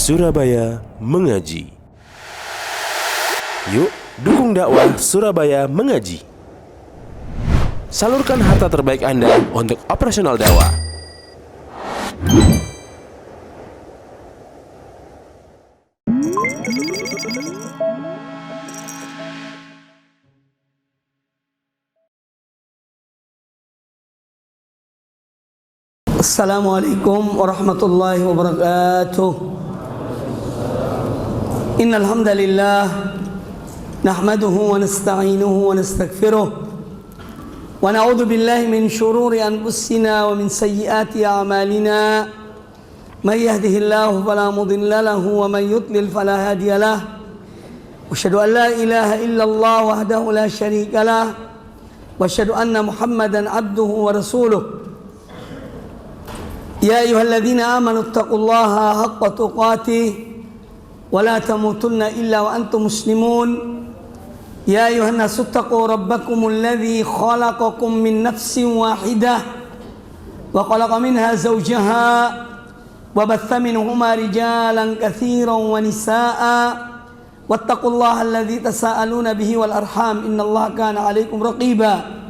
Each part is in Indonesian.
Surabaya Mengaji. Yuk, dukung dakwah Surabaya Mengaji. Salurkan harta terbaik Anda untuk operasional dakwah. Assalamualaikum warahmatullahi wabarakatuh. Innal hamdalillah nahmaduhu wa nasta'inuhu wa nastaghfiruh wa na'udzu billahi min shururi anfusina wa min sayyiati a'malina. May yahdihillahu fala mudilla lahu wa may yudlil fala hadiya lahu. Asyhadu an la ilaha illallah wahdahu la syarika lah wa asyhadu anna Muhammadan abduhu wa rasuluh. Ya ayyuhalladzina amanu taqullaha haqqa tuqatih wa la tamutunna illa wa antum muslimun. Ya ayyuhan nasu taqu rabbakumul ladzi khalaqakum min nafsin wahidah wa khalaqa minha zawjaha wa batha minhuma rijalan katsiran wa nisaa wattaqullaha alladzi tasaaluna bihi wal arham innallaha kana 'alaikum raqiba.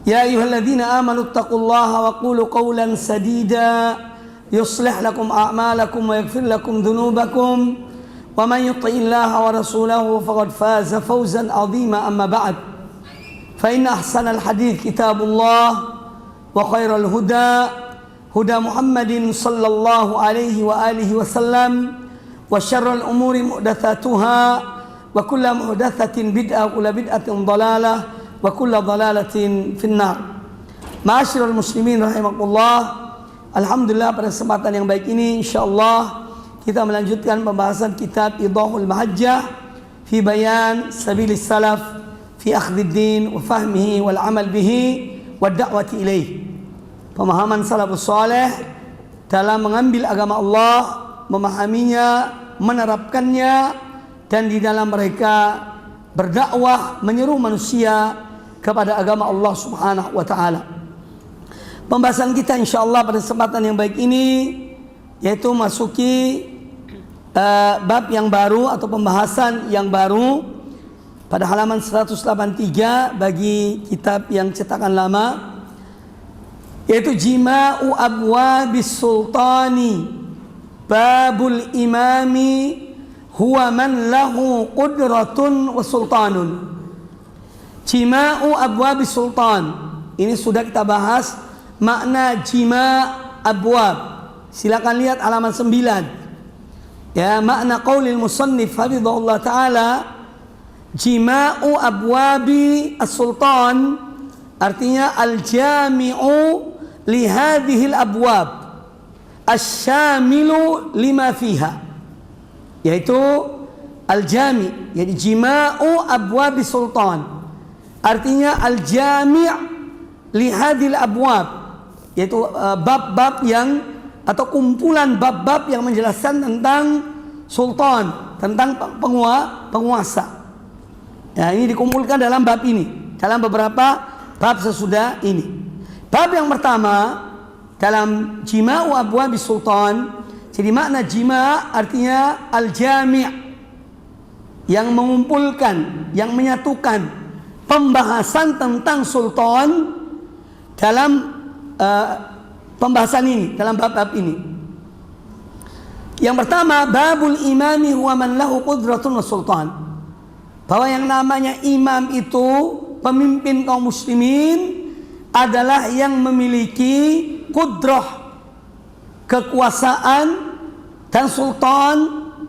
Ya ayyuhalladzina amanu taqullaha wa qulu qawlan sadida yuslih lakum a'malakum wa yaghfir lakum dhunubakum wa man yuti'illaha wa rasulahu faqad faza fawzan 'azima. Amma ba'd, fa inna ahsanal hadits kitabullah wa khairal huda huda Muhammadin sallallahu alaihi wa alihi wasallam wa syarrul umuri muhdatsatuha wa kullu muhdatsatin bid'ah wa kullu bid'atin dhalalah wa kullu dhalalatin finnar. Ma'asyiral muslimin rahimakumullah. Alhamdulillah, pada kesempatan yang baik ini insyaallah kita melanjutkan pembahasan kitab Idahul Mahajjah fi bayan sabilis salaf fi akhdhid din wa fahmihi wal amal bihi wa da'wati ilaih. Pemahaman salafus saleh dalam mengambil agama Allah, memahaminya, menerapkannya, dan di dalam mereka berdakwah, menyeru manusia kepada agama Allah Subhanahu wa taala. Pembahasan kita insyaallah pada kesempatan yang baik ini yaitu masuki bab yang baru atau pembahasan yang baru pada halaman 183 bagi kitab yang cetakan lama, yaitu Jima'u Abwabis Sultani Babul Imami huwa man lahu qudratun wa sultanun. Jima'u abwabis sultan. Ini sudah kita bahas makna jima' abwab. Silakan lihat halaman 9. Ya, makna qaulil musannif hafizahullah taala, jima'u abwabi as-sultan artinya al-jami'u li hadhil abwab asy-syamilu lima fiha, yaitu al-jami', jadi jima'u abwabi sultan artinya al-jami' li hadhil abwab, yaitu bab-bab yang atau kumpulan bab-bab yang menjelaskan tentang sultan, tentang penguasa. Ya, ini dikumpulkan dalam bab ini, dalam beberapa bab sesudah ini. Bab yang pertama dalam jima'u abwabi sultan, jadi makna jima' artinya al-jami', yang mengumpulkan, yang menyatukan pembahasan tentang sultan dalam pembahasan ini, dalam bab-bab ini. Yang pertama, babul imami huwa man lahu qudratun wa sultan, bahwa yang namanya imam itu, pemimpin kaum muslimin, adalah yang memiliki qudrah, kekuasaan, dan sultan,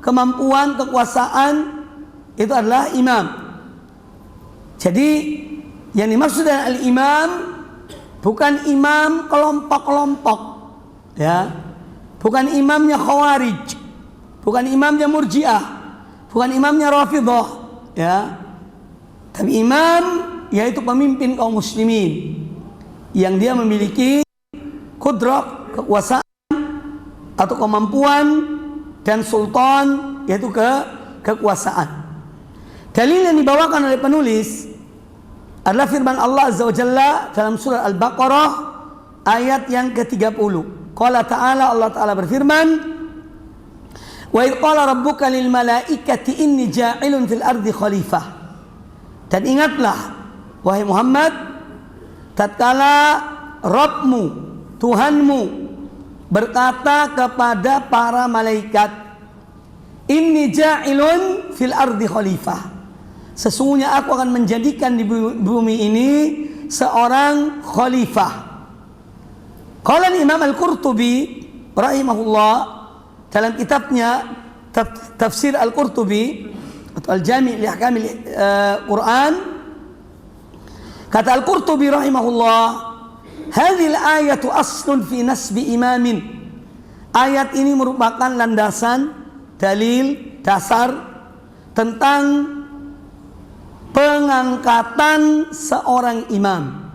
kemampuan, kekuasaan, itu adalah imam. Jadi yang dimaksud dengan al-imam bukan imam kelompok-kelompok, ya, bukan imamnya khawarij, bukan imamnya murji'ah, bukan imamnya rafidhah, ya, tapi imam yaitu pemimpin kaum muslimin yang dia memiliki qudrah, kekuasaan atau kemampuan, dan sultan yaitu kekuasaan. Dalil yang dibawakan oleh penulis adalah firman Allah Azza wa Jalla dalam surah Al-Baqarah ayat yang ke-30. Qala ta'ala, Allah Ta'ala berfirman, Wa idh qala rabbuka lil malaikati inni ja'ilun fil ardi khalifah. Dan ingatlah wahai Muhammad, tatkala Rabbmu, Tuhanmu berkata kepada para malaikat, inni ja'ilun fil ardi khalifah. Sesungguhnya aku akan menjadikan di bumi ini seorang khalifah. Qala Imam Al-Qurtubi rahimahullah dalam kitabnya Tafsir Al-Qurtubi atau Al-Jami' li Ahkamil Quran, kata Al-Qurtubi rahimahullah, hadhil ayatu aslun fi nasbi imamin. Ayat ini merupakan landasan, dalil, dasar tentang pengangkatan seorang imam,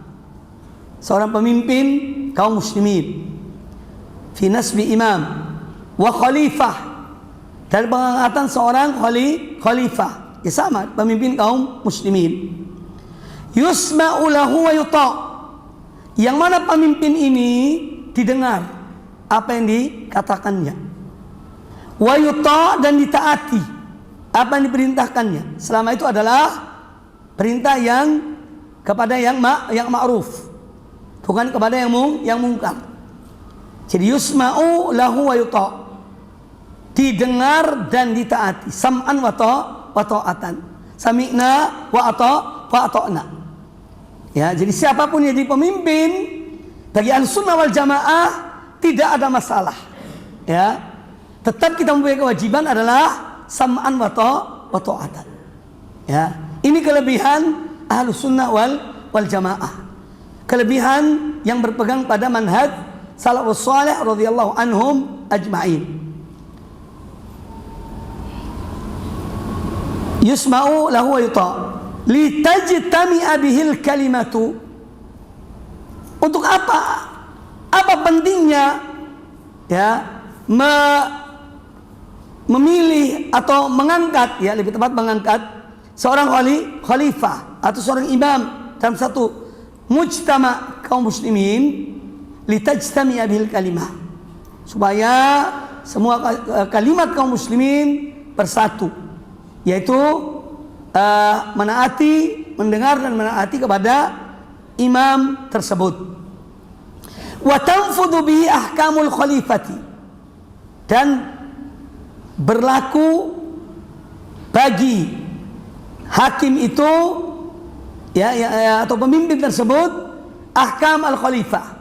seorang pemimpin kaum muslimin. Fi nasbi imam wa khalifah, dan pengangkatan seorang khalifah, ya sama, pemimpin kaum muslimin. Yusma'u lahu wa yuta', yang mana pemimpin ini didengar apa yang dikatakannya, wa yuta', dan ditaati apa yang diperintahkannya, selama itu adalah perintah yang kepada yang ma'ruf, bukan kepada yang mungkar. Jadi yusma'u lahu wa yuta', didengar dan ditaati, sam'an wa ta'atan, sami'na wa ata'na. Ya, jadi siapapun yang jadi pemimpin bagi Ahlussunnah wal Jamaah tidak ada masalah. Ya, tetap kita mempunyai kewajiban adalah sam'an wa ta'atan. Ya, ini kelebihan Ahlussunnah wal Jamaah. Kelebihan yang berpegang pada manhaj salafus salih radhiyallahu anhum ajma'in. Yusma'u lahu wa yuta' litajtami'a bihil kalimatu. Untuk apa? Apa pentingnya ya memilih atau mengangkat, ya lebih tepat mengangkat seorang khalifah atau seorang imam dalam satu mujtama kaum muslimin, litajtami'a bihil kalimah, supaya semua kalimat kaum muslimin bersatu, yaitu menaati, mendengar dan menaati kepada imam tersebut. Wa tanfudhu bihi ahkamul khalifati, dan berlaku bagi hakim itu atau pemimpin tersebut ahkam al-khalifah,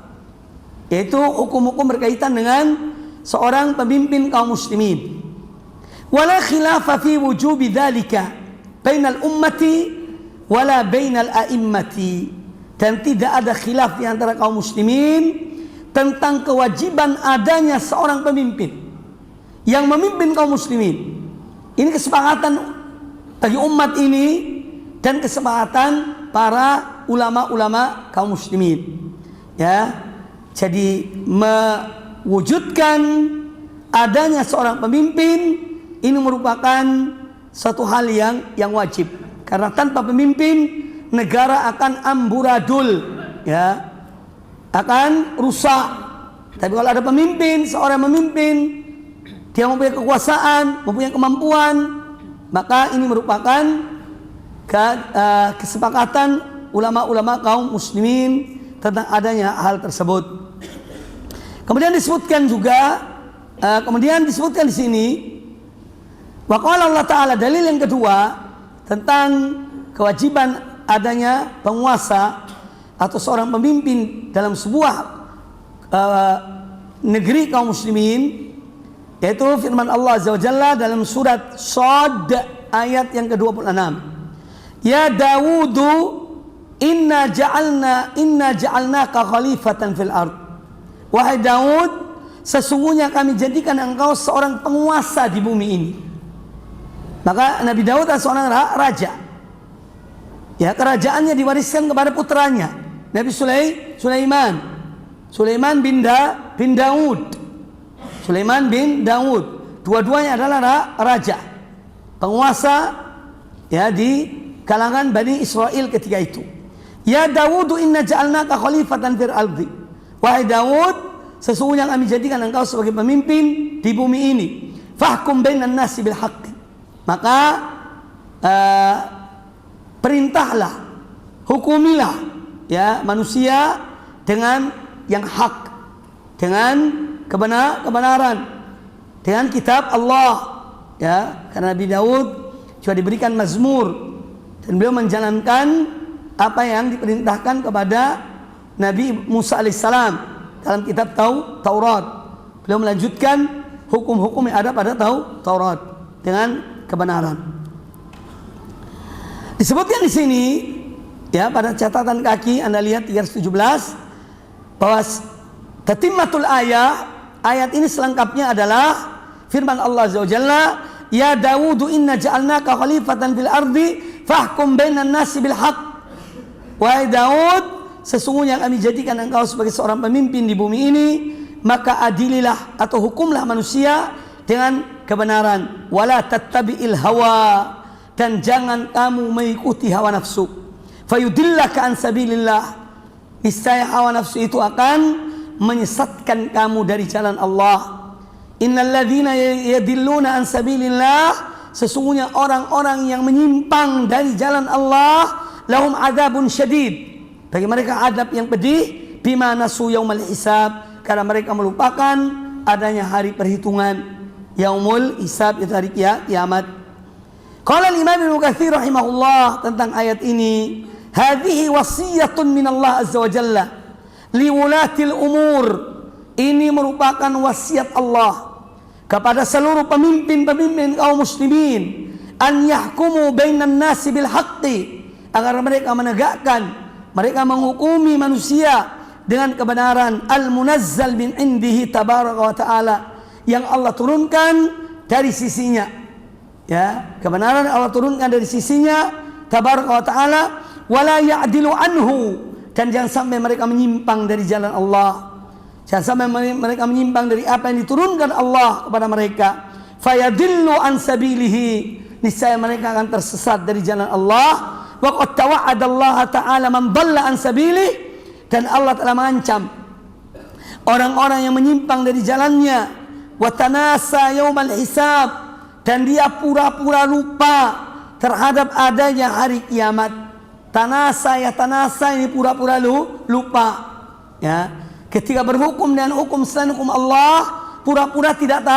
yaitu hukum-hukum berkaitan dengan seorang pemimpin kaum muslimin. Wala khilafa fi wujubi dzalika bainal ummati wala bainal a'immati, dan tidak ada khilaf di antara kaum muslimin tentang kewajiban adanya seorang pemimpin yang memimpin kaum muslimin. Ini kesepakatan bagi umat ini dan kesepakatan para ulama-ulama kaum muslimin. Ya, jadi mewujudkan adanya seorang pemimpin ini merupakan suatu hal yang wajib, karena tanpa pemimpin negara akan amburadul, ya, akan rusak. Tapi kalau ada pemimpin, seorang memimpin, dia mempunyai kekuasaan, mempunyai kemampuan, maka ini merupakan kesepakatan ulama-ulama kaum muslimin tentang adanya hal tersebut. Kemudian disebutkan juga, disebutkan di sini, wa qala Allah Ta'ala, dalil yang kedua tentang kewajiban adanya penguasa atau seorang pemimpin dalam sebuah negeri kaum muslimin, yaitu firman Allah Azza wa Jalla dalam surat Shad ayat yang ke-26. Ya Dawudu inna ja'alnaka khalifatan fil ard. Wahai Daud, sesungguhnya kami jadikan engkau seorang penguasa di bumi ini. Maka Nabi Daud adalah seorang raja. Ya, kerajaannya diwariskan kepada putranya Nabi Sulaiman. Sulaiman bin Daud. Sulaiman bin Daud. Dua-duanya adalah raja, penguasa, ya, di kalangan Bani Israel ketika itu. Ya Dawud inna ja'alnaka khalifatan fil ardi. Wahai Daud, sesungguhnya kami jadikan engkau sebagai pemimpin di bumi ini. fahkum bainan nasi bil haqqi. Maka perintahlah, hukumilah ya manusia dengan yang hak, dengan kebenaran, dengan kitab Allah ya. Karena Nabi Daud juga diberikan mazmur dan beliau menjalankan apa yang diperintahkan kepada Nabi Musa alaihissalam dalam kitab Taurat. Beliau melanjutkan hukum-hukum yang ada pada Taurat dengan kebenaran. Disebutkan di sini ya pada catatan kaki Anda lihat 317 bahwa tatimmatul ayat ini selengkapnya adalah firman Allah Azza wa Jalla, ya Dawud inna ja'alnaka khalifatan fil ardi fahkum bainan nasi bil haqq. Wahai Daud, sesungguhnya kami jadikan engkau sebagai seorang pemimpin di bumi ini, maka adililah atau hukumlah manusia dengan kebenaran. Wala tattabi'il hawa, dan jangan kamu mengikuti hawa nafsu. Fayudillaka an sabilillah, niscaya hawa nafsu itu akan menyesatkan kamu dari jalan Allah. Innal ladzina yadilluna an sabilillah, sesungguhnya orang-orang yang menyimpang dari jalan Allah, lahum adzabun syadid, bagi mereka adab yang pedih, bima nasu yaumal hisab, karena mereka melupakan adanya hari perhitungan. Yaumul hisab itu hari kiamat. Qala al-Imam Ibnu Katsir rahimahullah tentang ayat ini, hadhihi wasiyatun min Allah azza wa jalla liwulatil umur. Ini merupakan wasiat Allah kepada seluruh pemimpin-pemimpin kaum muslimin, an yahkumu bainan nasi bil haqqi, agar mereka menegakkan, mereka menghukumi manusia dengan kebenaran, al munazzal min indihi tabaraka wa taala, yang Allah turunkan dari sisinya ya, kebenaran Allah turunkan dari sisinya tabaraka wa taala, wala ya'dilu anhu, dan jangan sampai mereka menyimpang dari jalan Allah. Jangan sampai mereka menyimpang dari apa yang diturunkan Allah kepada mereka. Fayadillu an sabilihi, niscaya mereka akan tersesat dari jalan Allah. Wa qad tawa'adallaha ta'ala man dhalla an sabilihi, dan Allah telah mengancam orang-orang yang menyimpang dari jalannya. Wa tanasa yaumal hisab, dan dia pura-pura lupa terhadap adanya hari kiamat. Tanasa ini pura-pura lupa ya. Ketika berhukum dengan hukum selain hukum Allah, pura-pura tidak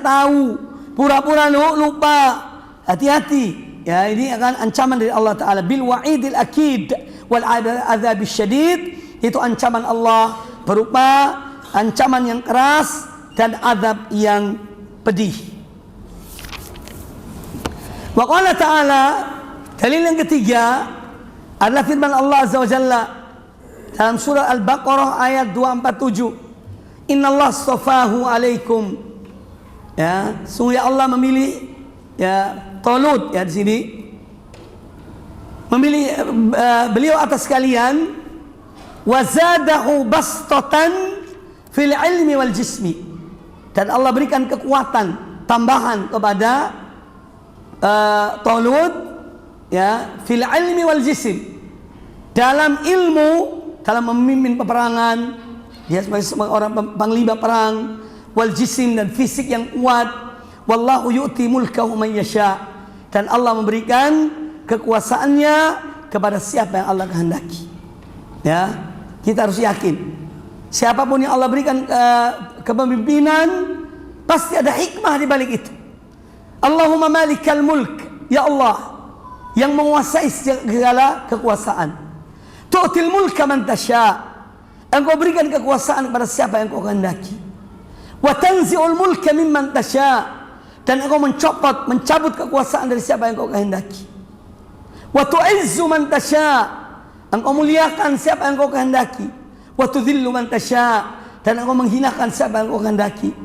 tahu, pura-pura lupa. Hati-hati ya, ini akan ancaman dari Allah Ta'ala. Bil wa'idil akid wal adzab syadid, itu ancaman Allah berupa ancaman yang keras dan azab yang pedih. Wa qala ta'ala, dalil yang ketiga adalah firman Allah Azza wa Jalla dalam surah Al-Baqarah ayat 247. Innallaha astafahu alaikum. Ya, sungguh Allah memilih ya Talut ya di sini. Memilih beliau atas kalian, wa zadahu bastatan fil ilmi wal jismi. Dan Allah berikan kekuatan tambahan kepada Talut ya, fil ilmi wal jism, dalam ilmu, dalam memimpin peperangan, dia sebagai orang panglima perang, wal jisim, dan fisik yang kuat. Wallahu yu'ti mulkahu man yasha, dan Allah memberikan kekuasaannya kepada siapa yang Allah kehendaki. Ya, kita harus yakin siapapun yang Allah berikan kepemimpinan, pasti ada hikmah di balik itu. Allahumma malikal mulk, ya Allah yang menguasai segala kekuasaan. Tu'til mulka man tasha, engkau berikan kekuasaan kepada siapa yang engkau kehendaki. Wa tanzi'ul mulka mimman tasha, dan engkau mencabut kekuasaan dari siapa yang engkau kehendaki. Wa tu'izzu man tasha, engkau muliakan siapa yang engkau kehendaki. Wa tudhillu man tasha, dan engkau menghinakan siapa yang engkau kehendaki.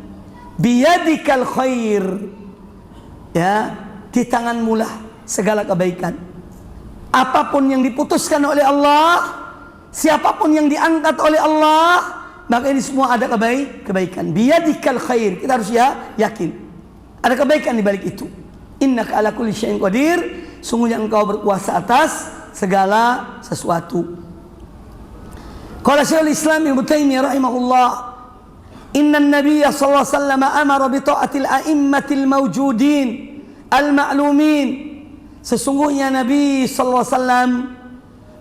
Biyadikal khair, ya, di tanganmu lah segala kebaikan. Apapun yang diputuskan oleh Allah, siapapun yang diangkat oleh Allah, maka ini semua ada kebaikan. Biyadikal khair, kita harus yakin ada kebaikan di balik itu. Innaka ala kulli syai'in qadir, sungguhnya engkau berkuasa atas segala sesuatu. Qala Syekhul Islam Ibnu Taimiyah rahimahullah, Inna Nabiya sallallahu alaihi wasallam amara bi ta'atil a'immatil mawjudin al-ma'lumin. Sesungguhnya Nabi sallallahu alaihi wasallam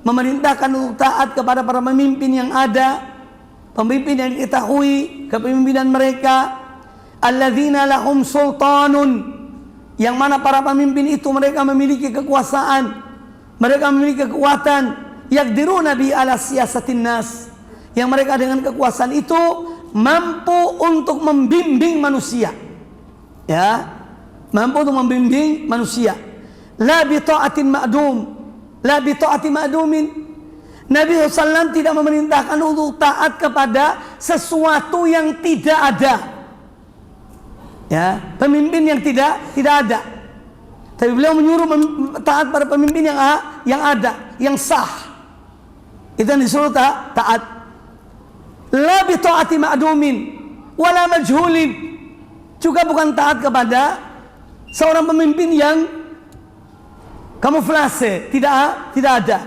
memerintahkan untuk taat kepada para pemimpin yang ada, pemimpin yang diketahui kepemimpinan mereka, alladzina lahum sultanun, yang mana para pemimpin itu mereka memiliki kekuasaan, mereka memiliki kekuatan, yaqdiruna bi ala siyasatin nas, yang mereka dengan kekuasaan itu mampu untuk membimbing manusia, ya, mampu untuk membimbing manusia. La bi ta'atin ma'dum, la bi ta'ati ma'dumin. Nabi SAW tidak memerintahkan untuk taat kepada sesuatu yang tidak ada, ya, pemimpin yang tidak ada. Tapi beliau menyuruh taat pada pemimpin yang ada, yang sah. Itu yang disuruh taat. La bi ta'ati ma'dumin wala majhulin. Juga bukan taat kepada seorang pemimpin yang kamuflase, tidak ada.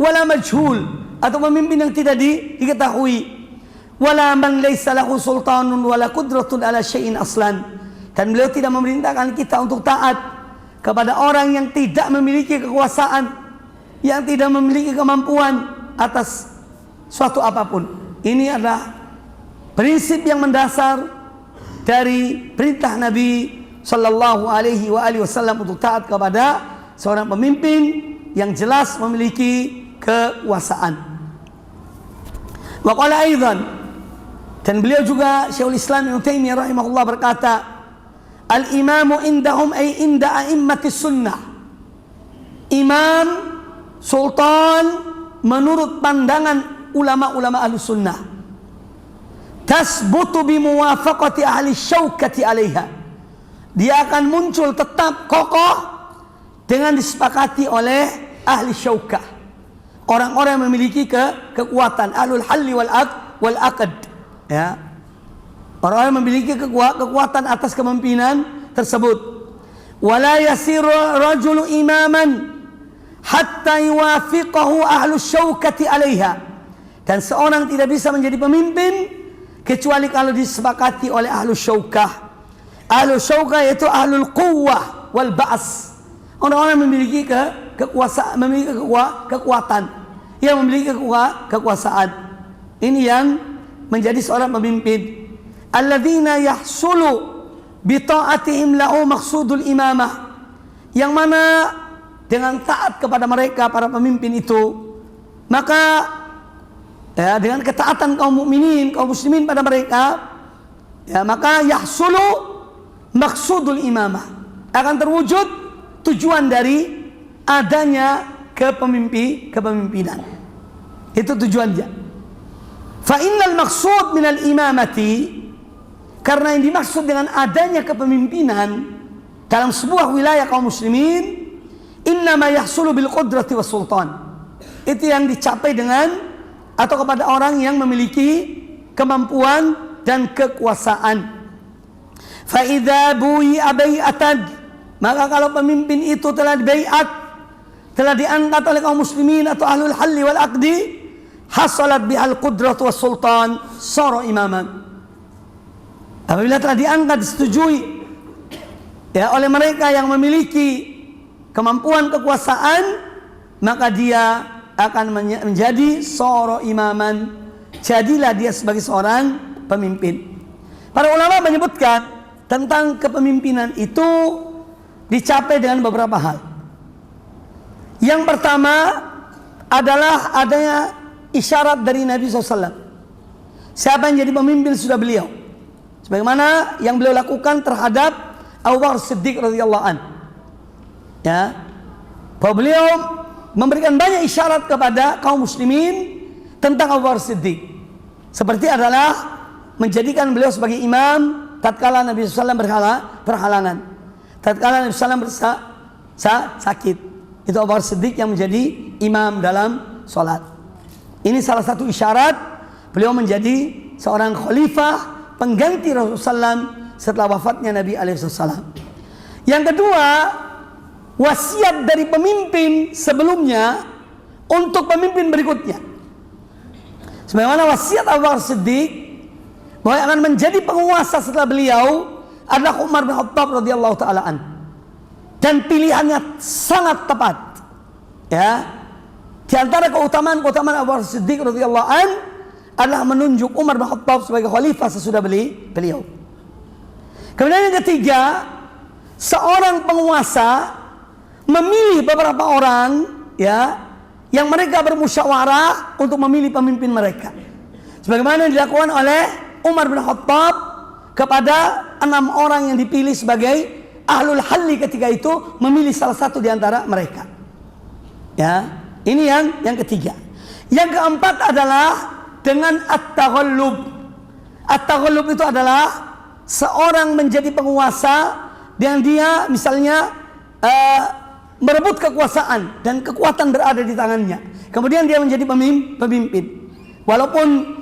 Wala majhul, atau pemimpin yang tidak diketahui. Wala man laysa lahu sultanun wala qudratun ala syai'in aslan. Dan beliau tidak memerintahkan kita untuk taat kepada orang yang tidak memiliki kekuasaan, yang tidak memiliki kemampuan atas suatu apapun. Ini adalah prinsip yang mendasar dari perintah Nabi sallallahu alaihi wasallam untuk taat kepada seorang pemimpin yang jelas memiliki kekuasaan. Wa qala aidan, dan beliau juga Syekhul Islam Ibnu Taimiyah rahimahullah berkata, al-imamu indahum ay inda a'immatis sunnah. Imam, sultan menurut pandangan ulama-ulama ahli sunnah, tasbutu bimuwafaqati ahli syaukati alaiha. Dia akan muncul tetap kokoh dengan disepakati oleh ahli syaukah, orang-orang yang memiliki kekuatan, ahlul halli wal aqd, ya, orang-orang yang memiliki kekuatan atas kepemimpinan tersebut. Wala yasiru rajulu imaman hatta yuwafiqahu ahlu syaukati alaiha. Dan seorang tidak bisa menjadi pemimpin kecuali kalau disepakati oleh ahlu syaukah. Ahlu syaukah yaitu ahlul quwwah wal ba's, orang-orang yang memiliki kekuasaan, memiliki kekuatan, yang memiliki kekuasaan. Ini yang menjadi seorang pemimpin. Alladzina yahsulu bi ta'atihim lahu maqsudul imamah, yang mana dengan taat kepada mereka para pemimpin itu, maka ya, dengan ketaatan kaum mukminin, kaum muslimin pada mereka, ya, maka yahsulu maqsudul imamah, akan terwujud tujuan dari adanya kepemimpinan. Itu tujuannya. Fa innal maqsud minal imamati, karena yang dimaksud dengan adanya kepemimpinan dalam sebuah wilayah kaum muslimin, innama yahsulu bil qudrati was sultan. Itu yang dicapai dengan atau kepada orang yang memiliki kemampuan dan kekuasaan. Fa idza bu'i'a bai'atan, maka kalau pemimpin itu telah dibaiat, telah diangkat oleh kaum muslimin atau ahlul halli wal aqdi, hasalat bihal qudratu was sultan, sara imaman. Apabila telah diangkat, disetujui, ya, oleh mereka yang memiliki kemampuan kekuasaan, maka dia akan menjadi sara imaman, jadilah dia sebagai seorang pemimpin. Para ulama menyebutkan tentang kepemimpinan itu dicapai dengan beberapa hal. Yang pertama adalah adanya isyarat dari Nabi SAW. Siapa yang jadi pemimpin sudah beliau, sebagaimana yang beliau lakukan terhadap Abu Bakar Siddiq radhiyallahu an, ya, bahwa beliau memberikan banyak isyarat kepada kaum muslimin tentang Abu Bakar Siddiq, seperti adalah menjadikan beliau sebagai imam tatkala Nabi SAW berhalangan, tatkala Nabi SAW sakit, itu Abu Bakar Siddiq yang menjadi imam dalam sholat. Ini salah satu isyarat beliau menjadi seorang khalifah pengganti Rasulullah SAW setelah wafatnya Nabi SAW. Yang kedua, wasiat dari pemimpin sebelumnya untuk pemimpin berikutnya. Sebagaimana wasiat Abu Bakar Siddiq bahwa yang akan menjadi penguasa setelah beliau adalah Umar bin Khattab radhiyallahu taala an. Dan pilihannya sangat tepat. Ya. Di antara keutamaan Abu Bakar Siddiq radhiyallahu an adalah menunjuk Umar bin Khattab sebagai khalifah sesudah beliau. Kemudian yang ketiga, seorang penguasa memilih beberapa orang, ya, yang mereka bermusyawarah untuk memilih pemimpin mereka. Sebagaimana yang dilakukan oleh Umar bin Khattab kepada 6 orang yang dipilih sebagai ahlul halli ketika itu, memilih salah satu di antara mereka. Ya, ini yang ketiga. Yang keempat adalah dengan at-taghallub. At-taghallub itu adalah seorang menjadi penguasa dan dia misalnya merebut kekuasaan dan kekuatan berada di tangannya. Kemudian dia menjadi pemimpin. Walaupun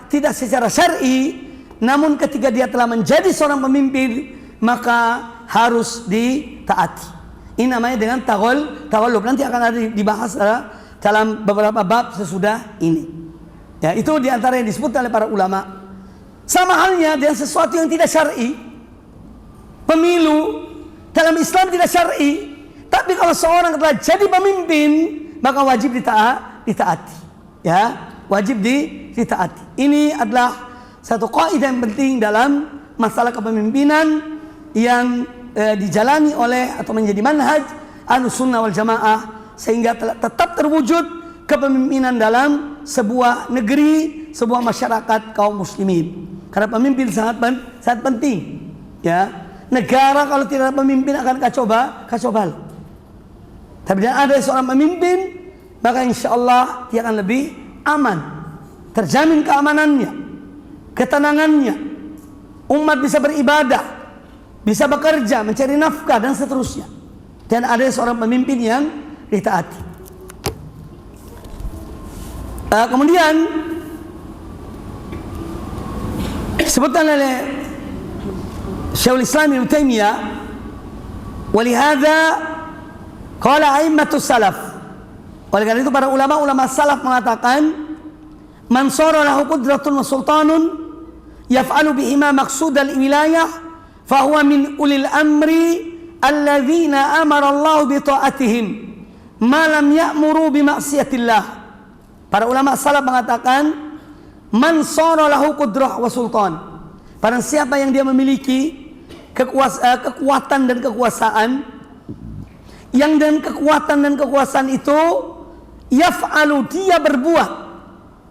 tidak secara syar'i, namun ketika dia telah menjadi seorang pemimpin, maka harus ditaati. Ini namanya dengan taghallub. Nanti akan ada dibahas dalam beberapa bab sesudah ini. Ya, itu diantara yang disebut oleh para ulama. Sama halnya dengan sesuatu yang tidak syar'i. Pemilu dalam Islam tidak syar'i. Tapi kalau seorang telah jadi pemimpin, maka wajib ditaati. Ya, wajib ditaati. Ini adalah satu kaidah yang penting dalam masalah kepemimpinan yang dijalani oleh atau menjadi manhaj Ahlussunnah wal Jamaah, sehingga tetap terwujud kepemimpinan dalam sebuah negeri, sebuah masyarakat kaum muslimin. Karena pemimpin sangat penting. Ya, negara kalau tidak ada pemimpin akan kacau balau. Tapi bila ada seorang pemimpin, maka insya Allah dia akan lebih aman, terjamin keamanannya, ketenangannya. Umat bisa beribadah, bisa bekerja, mencari nafkah dan seterusnya. Dan ada seorang pemimpin yang ditaati. Kemudian disebutkan oleh Syekhul Islam Ibnu Taimiyah, walihada qala a'immatus salaf. Oleh karena itu para ulama salaf mengatakan, man sara lahu qudratun wa sultanun yaf'alu bihima maqsudal wilayah fa huwa min ulil amri alladzina amara Allah bi ta'atihim ma lam ya'muru bi ma'siyatillah. Para ulama salaf mengatakan, man sara lahu qudrah wa sultan. Barang siapa yang dia memiliki kekuatan dan kekuasaan, yang dengan kekuatan dan kekuasaan itu yaf'alu, dia berbuat,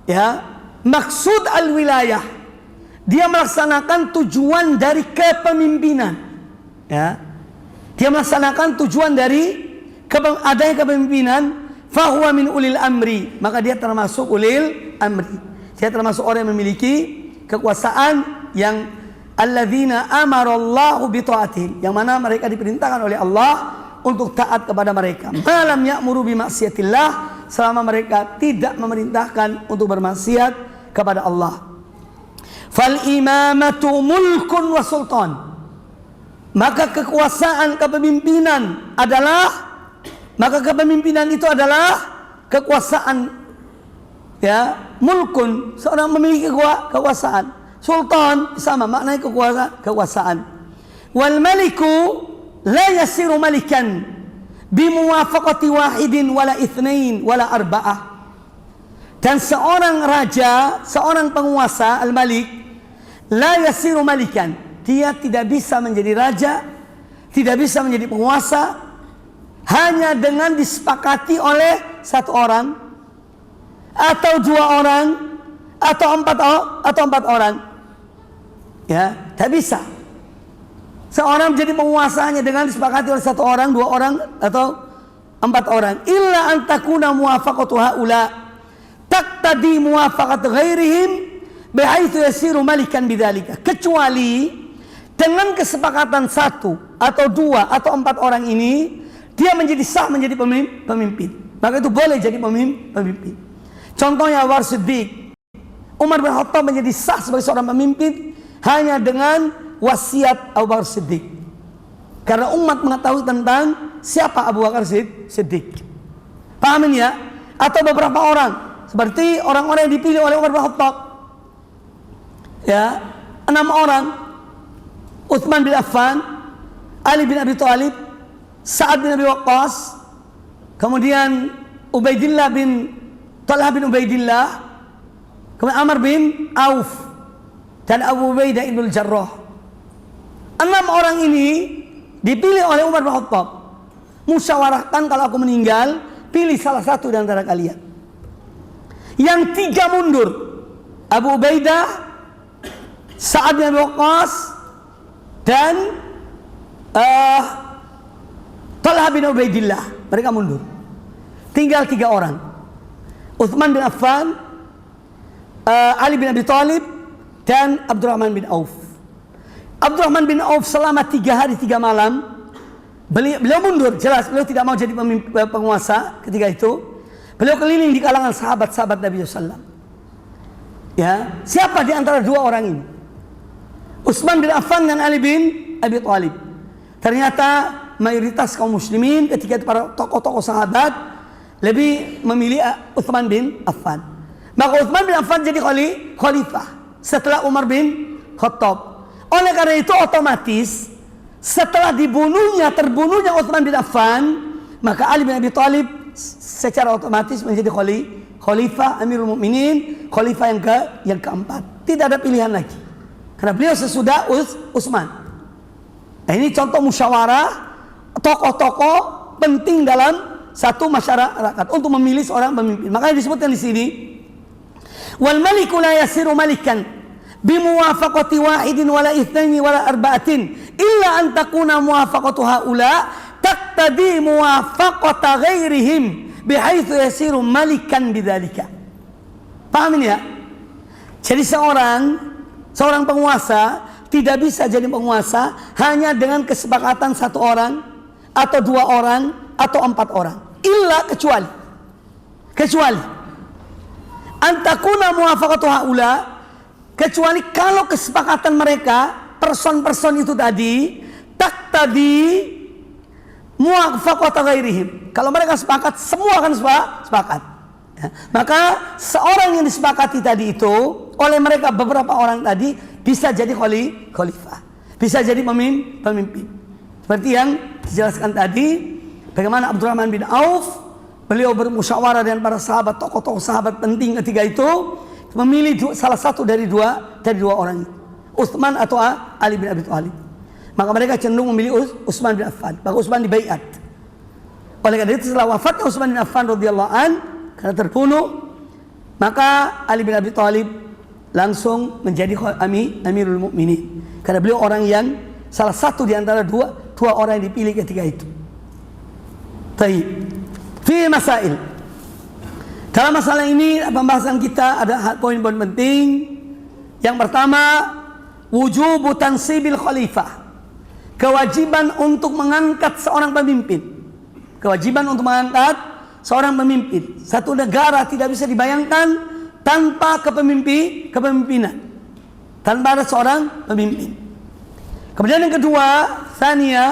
ya, maksud al-wilayah, dia melaksanakan tujuan dari kepemimpinan, ya, dia melaksanakan tujuan dari adanya kepemimpinan, fahuwa min ulil amri, maka dia termasuk ulil amri, dia termasuk orang yang memiliki kekuasaan yang alladzina amarallahu bi ta'atihim, yang mana mereka diperintahkan oleh Allah untuk taat kepada mereka. Malam ya'muru bi maksiatillah, selama mereka tidak memerintahkan untuk bermaksiat kepada Allah. Fal imamatu mulkun wa sultan. Maka kekuasaan kepemimpinan itu adalah kekuasaan, ya, mulkun, seorang memiliki kekuasaan. Sultan sama maknanya kekuasaan. Wal maliku la yasiru malikan bimuwafaqati wahidin wala itsnain wala arba'ah. Dan seorang raja, seorang penguasa, al-malik, la yasiru malikan, dia tidak bisa menjadi raja, tidak bisa menjadi penguasa hanya dengan disepakati oleh satu orang atau dua orang atau empat orang. Ya, tak bisa. Seorang menjadi penguasa hanya dengan disepakati oleh satu orang, dua orang atau empat orang. Illa an takuna muwafaqatu haula taqtadi muwafaqat ghairihim bihaitsu yasiru malikan bidzalika. Kecuali dengan kesepakatan satu atau dua atau empat orang ini, dia menjadi sah menjadi pemimpin. Maka itu boleh jadi pemimpin. Contohnya Abu Bakar Siddiq. Umar bin Khattab menjadi sah sebagai seorang pemimpin hanya dengan wasiat Abu Bakar Siddiq. Karena umat mengetahui tentang siapa Abu Bakar Siddiq. Paham ini ya? Atau beberapa orang, seperti orang-orang yang dipilih oleh Umar bin Khattab. Ya, 6 orang. Utsman bin Affan, Ali bin Abi Thalib, Sa'ad bin Abi Waqqas, kemudian Talha bin Ubaidillah, kemudian Amr bin Auf, dan Abu Ubaidah ibn Jarrah. 6 orang ini dipilih oleh Umar bin Khattab. Musyawarahkan, kalau aku meninggal, pilih salah satu di antara kalian. Yang 3 mundur. Abu Ubaidah, Sa'ad bin Abi Waqqas, dan Talha bin Ubaidillah. Mereka mundur. Tinggal 3 orang. Utsman bin Affan, Ali bin Abi Thalib, dan Abdurrahman bin Auf. Abdurrahman bin Auf selama 3 hari 3 malam beliau mundur, jelas beliau tidak mau jadi penguasa ketika itu. Beliau keliling di kalangan sahabat-sahabat Nabi SAW. Ya, siapa di antara 2 orang ini? Utsman bin Affan dan Ali bin Abi Thalib. Ternyata mayoritas kaum muslimin ketika itu, para tokoh-tokoh sahabat, lebih memilih Utsman bin Affan. Maka Utsman bin Affan jadi khalifah setelah Umar bin Khattab. Oleh karena itu otomatis setelah terbunuhnya Utsman bin Affan, maka Ali bin Abi Thalib secara otomatis menjadi khalifah Amirul Mukminin, khalifah yang keempat. Tidak ada pilihan lagi, karena beliau sesudah Utsman. Nah, ini contoh musyawarah tokoh-tokoh penting dalam satu masyarakat untuk memilih seorang pemimpin. Makanya disebutkan di sini, wal maliku la yasiru malikan bimuwafaqati wahidin wala itsnaini wala arba'atin illa an takuna muwafaqatu haula taqtadi muwafaqata ghairihim bihaitsu yasiru malikan bidzalika. Paham ini ya? Jadi seorang penguasa tidak bisa jadi penguasa hanya dengan kesepakatan 1 orang atau 2 orang atau 4 orang. Illa kecuali antakuna muwafaqatu haula, kecuali kalau kesepakatan mereka person-person itu tadi tadi muwafaqata ghairihim. Kalau mereka sepakat, semua akan sepakat. Ya. Maka seorang yang disepakati tadi itu oleh mereka, beberapa orang tadi, bisa jadi khalifah, bisa jadi pemimpin. Seperti yang dijelaskan tadi, bagaimana Abdurrahman bin Auf, beliau bermusyawarah dengan para sahabat, tokoh-tokoh sahabat penting ketika itu, memilih salah satu dari dua orang itu, Utsman atau Ali bin Abi Thalib. Maka mereka cenderung memilih Utsman bin Affan. Maka Utsman dibaiat. Oleh karena itu setelah wafatnya Utsman bin Affan radhiyallahu an, karena terbunuh, maka Ali bin Abi Thalib langsung menjadi Amirul Mukminin. Karena beliau orang yang salah satu di antara dua orang yang dipilih ketika itu. Baik. Fi masail. Dalam masalah ini pembahasan kita ada poin-poin penting. Yang pertama, wujubu tansibil khalifah. Kewajiban untuk mengangkat seorang pemimpin. Kewajiban untuk mengangkat seorang pemimpin. Satu negara tidak bisa dibayangkan tanpa kepemimpinan. Tanpa ada seorang pemimpin. Kemudian yang kedua, tsaniya,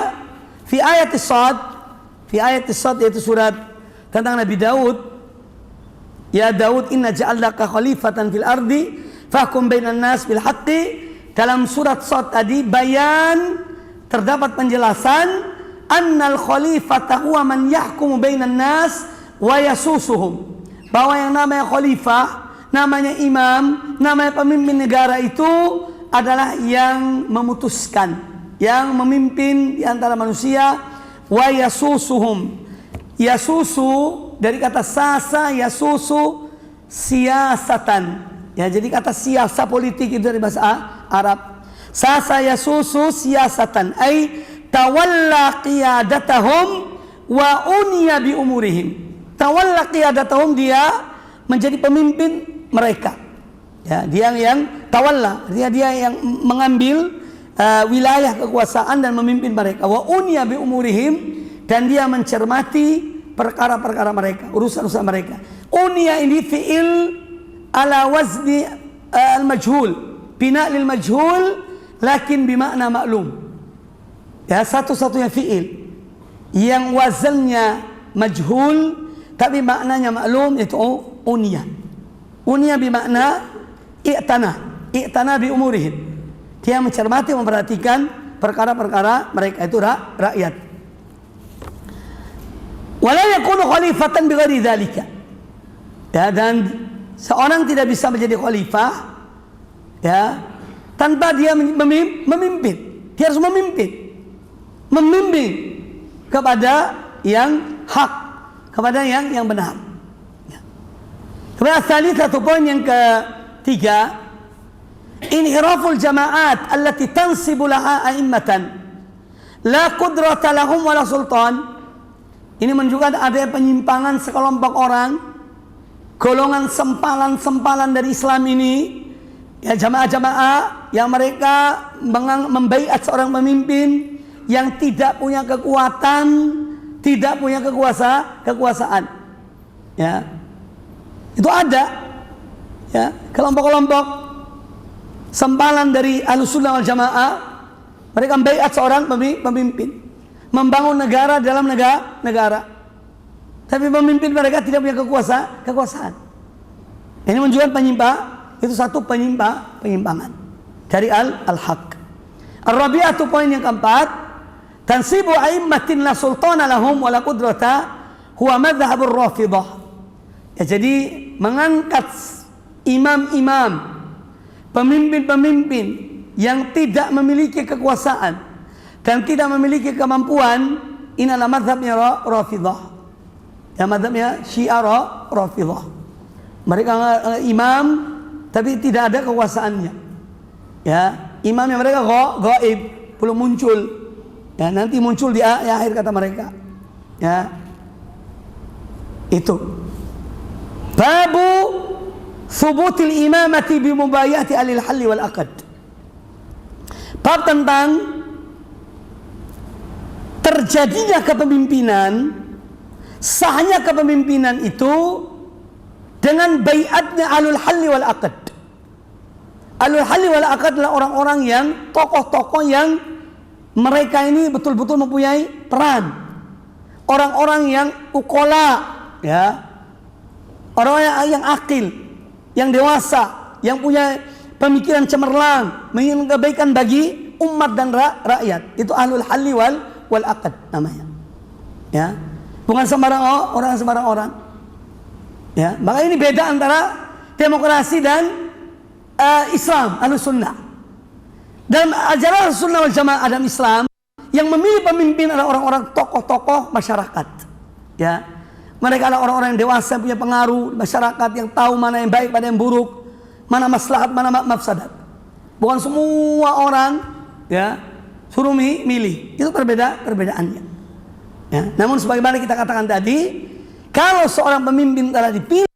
fi ayat as-sad, yaitu surat tentang Nabi Daud. Ya Daud, inna ja'alnaka khalifatan fil ardi fahkum bainan nas bil haqqi. Dalam surat Sad tadi bayan, terdapat penjelasan annal khalifata huwa man yahkumu bainan nas wa yasusuhum. Bahwa yang namanya khalifah, namanya imam, namanya pemimpin negara itu adalah yang memutuskan, yang memimpin di antara manusia. Wa yasusuhum. Yasusu dari kata sasa, yasusu siasatan. Ya, jadi kata siasa politik itu dari bahasa Arab. Sasa yasusu siasatan, ay tawalla qiyadatahum wa uniya bi umurihim. Tawalla qiyadatahum, dia menjadi pemimpin mereka. Ya, dia yang tawalla, dia yang mengambil wilayah kekuasaan dan memimpin mereka. Wa uniya bi umurihim, dan dia mencermati perkara-perkara mereka, urusan-urusan mereka. Uniya ini fi'il ala wazni al-majhul, bina lil majhul lakin bimakna maklum. Ya, satu-satunya fi'il yang wazannya majhul tapi maknanya maklum, itu uniya. Uniya bimakna i'tana. i'tana bi umurihim. Dia mencermati, memperhatikan perkara-perkara mereka itu rakyat. Wala yakunu khalifatan bighairi dzalika. Ya, dan seorang tidak bisa menjadi khalifah ya tanpa dia memimpin. Dia harus membimbing kepada yang hak, kepada yang benar. Kemudian satu poin yang ketiga, inhiraful jama'at allati tansibu laha a'immatan la qudrata lahum wala sultan. Ini menunjukkan adanya penyimpangan sekelompok orang, golongan sempalan-sempalan dari Islam ini, ya, jamaah-jamaah yang mereka membaiat seorang pemimpin yang tidak punya kekuatan, tidak punya kekuasaan. Ya. Itu ada, ya, kelompok-kelompok sempalan dari Ahlussunnah wal Jamaah, mereka membaiat seorang pemimpin, membangun negara dalam negara. Tapi pemimpin mereka tidak punya kekuasaan. Ini menunjukkan itu satu penyimpangan dari al-haq. Ar-rabi'atu, poin yang keempat, tansibu a'immatin la sultana lahum wa la qudrata huwa madhhabur Rafidhah. Ya, jadi mengangkat imam-imam, pemimpin-pemimpin yang tidak memiliki kekuasaan dan tidak memiliki kemampuan, ini adalah mazhabnya Rafidhah. Ya, mazhabnya Syiah Rafidhah. Mereka imam tapi tidak ada kekuasaannya. Ya, imamnya mereka gaib, belum muncul. Ya, nanti muncul di akhir kata mereka. Ya. Itu. Babu thubutil imamati bi mubayati alil halli wal aqd. Bab tentang terjadinya kepemimpinan, sahnya kepemimpinan itu dengan baiatnya alul halli wal aqd. Alul halli wal aqd adalah orang-orang yang tokoh-tokoh yang mereka ini betul-betul mempunyai peran. Orang-orang yang ukola, ya. Orang yang akil, yang dewasa, yang punya pemikiran cemerlang, menginginkan kebaikan bagi umat dan rakyat. Itu ahlul halli wal aqd namanya. Ya. Bukan sembarang orang. Ya, maka ini beda antara demokrasi dan Islam, Ahlussunnah. Dalam ajaran Ahlussunnah wal Jamaah dan Islam, yang memilih pemimpin adalah orang-orang tokoh-tokoh masyarakat. Ya. Mereka adalah orang-orang yang dewasa, punya pengaruh masyarakat, yang tahu mana yang baik, mana yang buruk, mana maslahat, mana mafsadat. Bukan semua orang, ya, suruh milih. Itu perbedaannya. Ya. Namun sebagaimana kita katakan tadi, kalau seorang pemimpin telah dipilih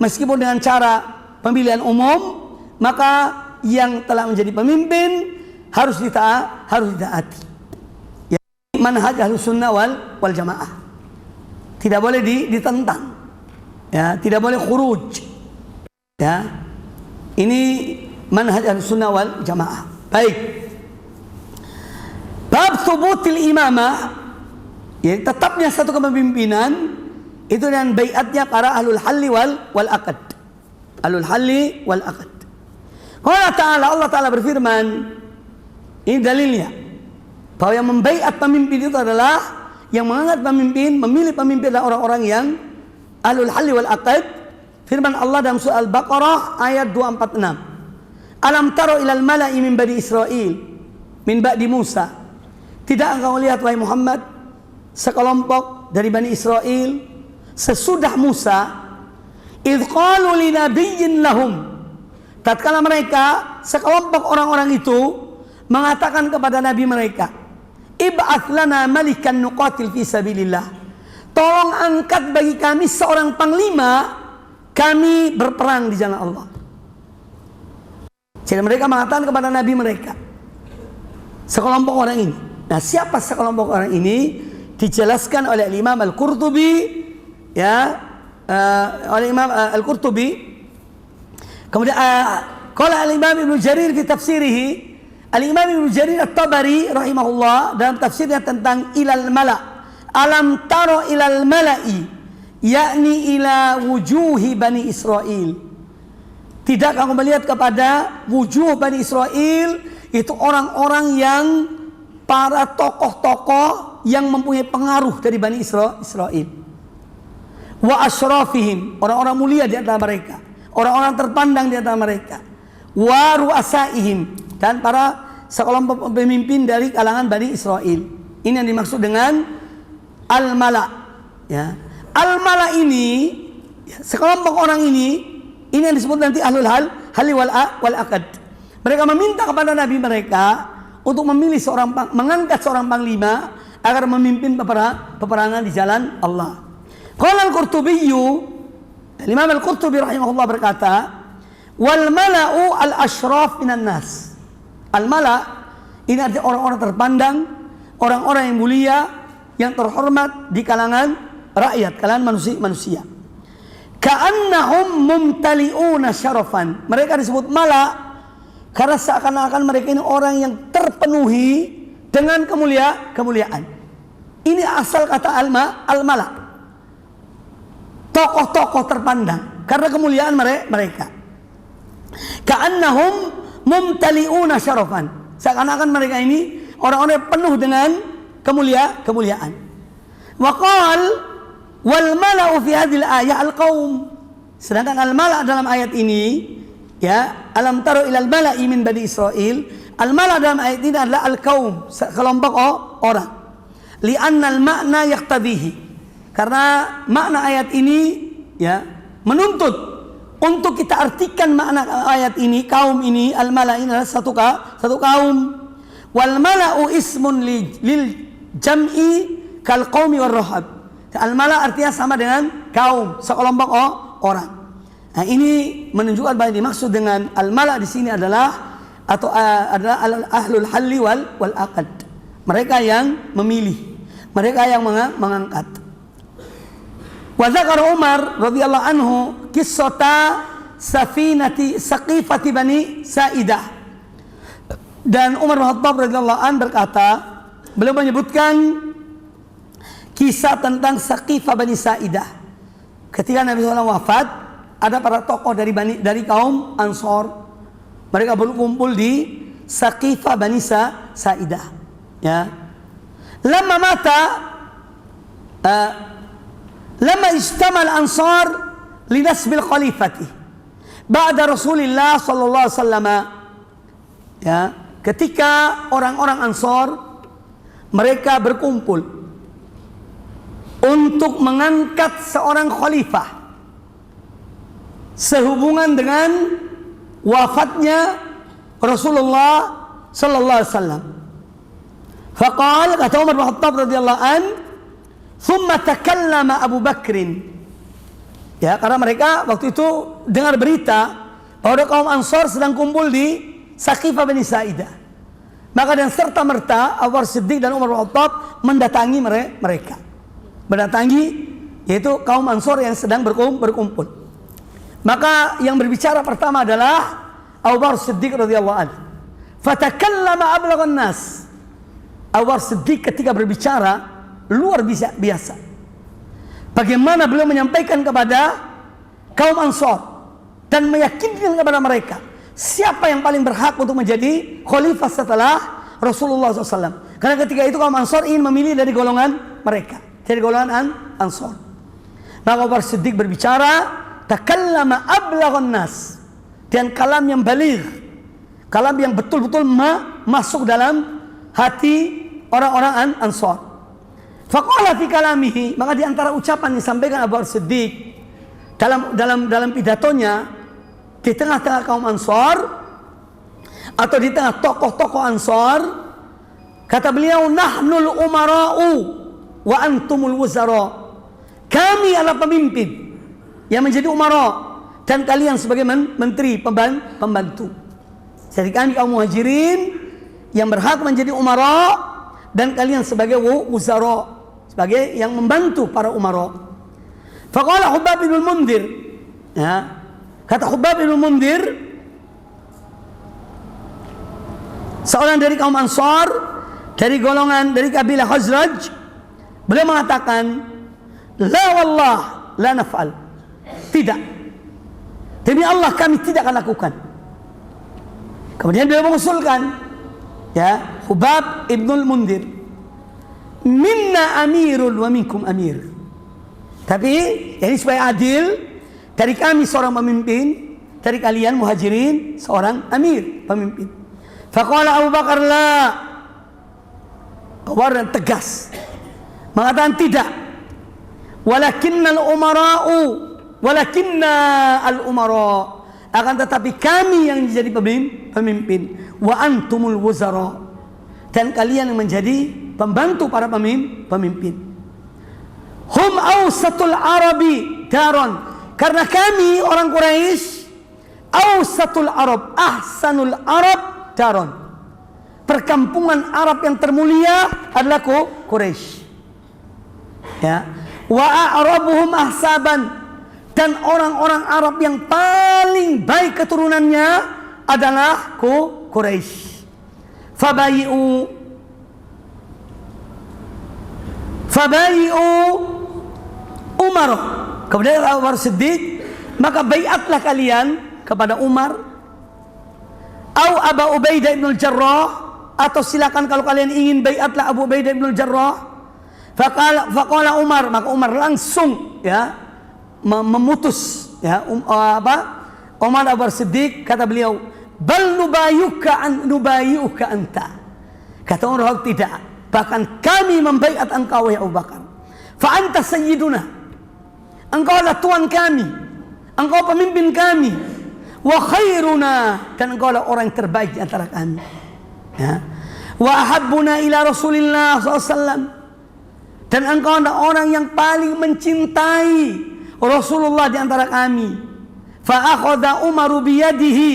meskipun dengan cara pemilihan umum, maka yang telah menjadi pemimpin harus ditaati. Ya, manhaj Ahlussunnah wal Jamaah. Tidak boleh ditentang. Ya, tidak boleh khuruj. Ya. Ini manhaj Ahlussunnah wal Jamaah. Baik. Bab thubutil imamah, ya, tetapnya satu kepemimpinan itu dengan baiatnya para ahlul halli wal aqd. Ahlul halli wal aqd. Allah Ta'ala berfirman, ini dalilnya bahwa yang membaiat pemimpin itu adalah yang mengangkat pemimpin, memilih pemimpin adalah orang-orang yang ahlul halli wal aqd. Firman Allah dalam surah Al-Baqarah ayat 246. Alam taro ilal mala'i min bani Israel min ba'di Musa. Tidak engkau lihat wahai Muhammad sekelompok dari Bani Israel sesudah Musa, idh qalu li nabiyyin lahum, tatkala mereka sekelompok orang-orang itu mengatakan kepada nabi mereka, ib'ats lana malikan nuqatil fi sabilillah, tolong angkat bagi kami seorang panglima, kami berperang di jalan Allah. Jadi mereka mengatakan kepada nabi mereka, sekelompok orang ini. Nah, siapa sekelompok orang ini? Dijelaskan oleh Imam Al-Qurtubi, ya, oleh Imam Al-Qurtubi. Kemudian qala al-Imam Ibnu Jarir fi tafsirihi, al-Imam Ibnu Jarir At-Tabari rahimahullah dalam tafsirnya tentang ilal mala', alam taro ilal mala'i, yakni ila wujuhi Bani Israel. Tidak kamu melihat kepada wujuh Bani Israel, itu orang-orang yang para tokoh-tokoh yang mempunyai pengaruh dari Bani Israel. Wa asyrafihim, orang-orang mulia di antara mereka, orang-orang terpandang di antara mereka. Wa ru'asaihim, dan para sekelompok pemimpin dari kalangan Bani Israel. Ini yang dimaksud dengan al-mala. Ya. Al-mala ini, sekelompok orang ini yang disebut nanti ahlul hal wal aqd. Mereka meminta kepada Nabi mereka untuk memilih mengangkat seorang panglima agar memimpin peperangan di jalan Allah. Qala al-Qurtubi, Imam al-Qurtubi rahimahullah berkata, wal mala'u al-ashraf minan nas. Al-mala' ini artinya orang-orang terpandang, orang-orang yang mulia, yang terhormat di kalangan rakyat, kalangan manusia. Ka'annahum mumtali'una syarafan. Mereka disebut mala karena seakan-akan mereka ini orang yang terpenuhi dengan kemuliaan. Ini asal kata al-mala. Tokoh-tokoh terpandang karena kemuliaan mereka. Ka'annahum mumtali'una syarafan. Seakan-akan mereka ini orang-orang yang penuh dengan kemuliaan. Wa qala wal mala'u fi hadhil ayah al-qaum. Sedangkan al-mala' dalam ayat ini, ya, alam taru ilal mala'i min Bani Israel. Al-mala' dalam ayat ini adalah al-qaum, kelompok orang. Li'anna al-ma'na yaqtadihi. Karena makna ayat ini, ya, menuntut untuk kita artikan makna ayat ini, kaum ini, al-mala' ini adalah satu kaum. Wal mala'u ismun lil jam'i kal qaumi war rahab. Al-mala' artinya sama dengan kaum, sekelompok orang. Nah, ini menunjukkan bahwa dimaksud dengan al-mala' di sini adalah adalah ahlul halli wal aqd. Mereka yang memilih, mereka yang mengangkat. Wa dzakara Umar radhiyallahu anhu qissata safinati saqifati Bani Sa'idah. Dan Umar bin Khattab radhiyallahu anhu berkata, beliau menyebutkan kisah tentang Saqifah Bani Sa'idah. Ketika Nabi SAW wafat, ada para tokoh dari kaum Ansor. Mereka berkumpul di Saqifah Bani Sa'idah. Ya. Lama istamal Ansar linasbil khalifati ba'da Rasulillah sallallahu alaihi wasallam. Ya, ketika orang-orang Ansor mereka berkumpul untuk mengangkat seorang khalifah sehubungan dengan wafatnya Rasulullah sallallahu alaihi wasallam. Faqala, kata Umar bin Khattab radhiyallahu an, thumma takallama Abu Bakrin. Ya, karena mereka waktu itu dengar berita bahwa kaum Ansar sedang kumpul di Saqifah Bani Sa'idah. Maka dan serta merta Abu Bakar Siddiq dan Umar bin Khattab mendatangi mereka. Yaitu kaum Ansor yang sedang berkumpul. Maka yang berbicara pertama adalah Abu Bakar Siddiq radhiyallahu anhu. Fatakallama ablaghan nas. Abu Bakar Siddiq ketika berbicara luar biasa. Bagaimana beliau menyampaikan kepada kaum Ansor dan meyakinkan kepada mereka siapa yang paling berhak untuk menjadi khalifah setelah Rasulullah SAW. Karena ketika itu kaum Ansor ingin memilih dari golongan mereka, dari golongan Ansor. Maka Abu Bakar Siddiq berbicara, takallama ablaghan nas, dengan kalam yang baligh, kalam yang betul-betul masuk dalam hati orang-orang Ansor. Faqala fi kalamihi, maka di antara ucapan yang disampaikan Abu Bakar Siddiq dalam pidatonya di tengah-tengah kaum Ansor atau di tengah tokoh-tokoh Ansor, kata beliau, nahnul umara'u wa antumul wuzara. Kami adalah pemimpin yang menjadi umara dan kalian sebagai menteri pembantu. Jadi kami kaum muhajirin yang berhak menjadi umara dan kalian sebagai wuzara, sebagai yang membantu para umara. Faqala Hubab bin Mundir, ya, kata Hubab bin Mundir, seorang dari kaum Ansar, dari golongan dari kabilah Khazraj, beliau mengatakan, la wallah la naf'al. Tidak, demi Allah kami tidak akan lakukan. Kemudian beliau mengusulkan, ya, Hubab Ibnul Mundir, minna amirun wa minkum amir. Tapi ini supaya adil, dari kami seorang pemimpin, dari kalian muhajirin seorang amir, pemimpin. Faqala Abu Bakar la. Abu Bakar tegas mengatakan tidak. Walakinna al-umara, akan tetapi kami yang menjadi pemimpin. Wa antumul wuzara, dan kalian yang menjadi pembantu para pemimpin. Hum awsatul arabi daron, karena kami orang Quraisy awsatul arab, ahsanul arab daron, perkampungan Arab yang termulia adalah Quraisy, ya. Wa a'rabuhum ahsaban, dan orang-orang Arab yang paling baik keturunannya adalah Quraisy. Fabayi'u Umar. Kemudian Abu Bakar Siddiq, maka baiatlah kalian kepada Umar, atau Abu Ubaidah bin Jarrah, atau silakan kalau kalian ingin baiatlah Abu Ubaidah bin Jarrah. Faqala Umar, maka Umar langsung, ya, memutus, ya, Umar Abu Bakar Siddiq, kata beliau, bal nubayyuka anta. Kata Umar, tidak, bahkan kami membaiat engkau ya Abu Bakar. Fa anta sayyiduna, engkau adalah tuan kami, engkau pemimpin kami. Wa khairuna, dan engkau adalah orang yang terbaik di antara kami, ya. Wa ahabbuna ila Rasulillah SAW, dan engkau adalah orang yang paling mencintai Rasulullah di antara kami. Fa akhadha Umar biyadihi,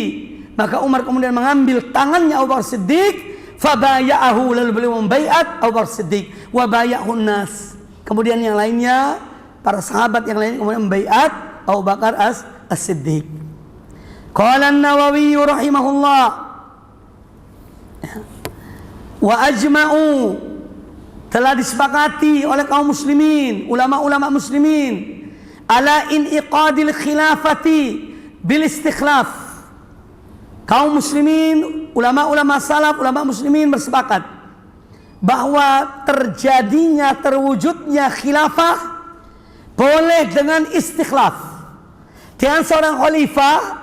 maka Umar kemudian mengambil tangannya Abu Bakar Siddiq. Fa baya'ahu, lalu beliau membaiat Abu Bakar Siddiq. Wa baya'hun nas, kemudian yang lainnya, para sahabat yang lain kemudian membaiat Abu Bakar as-Siddiq. Qala an-Nawawi rahimahullah, wa ajma'u, telah disepakati oleh kaum muslimin, ulama-ulama muslimin, ala in'iqadil khilafati bil istikhlaf. Kaum muslimin, ulama-ulama salaf, ulama muslimin bersepakat bahwa terjadinya, terwujudnya khilafah boleh dengan istikhlaf, dengan seorang khalifah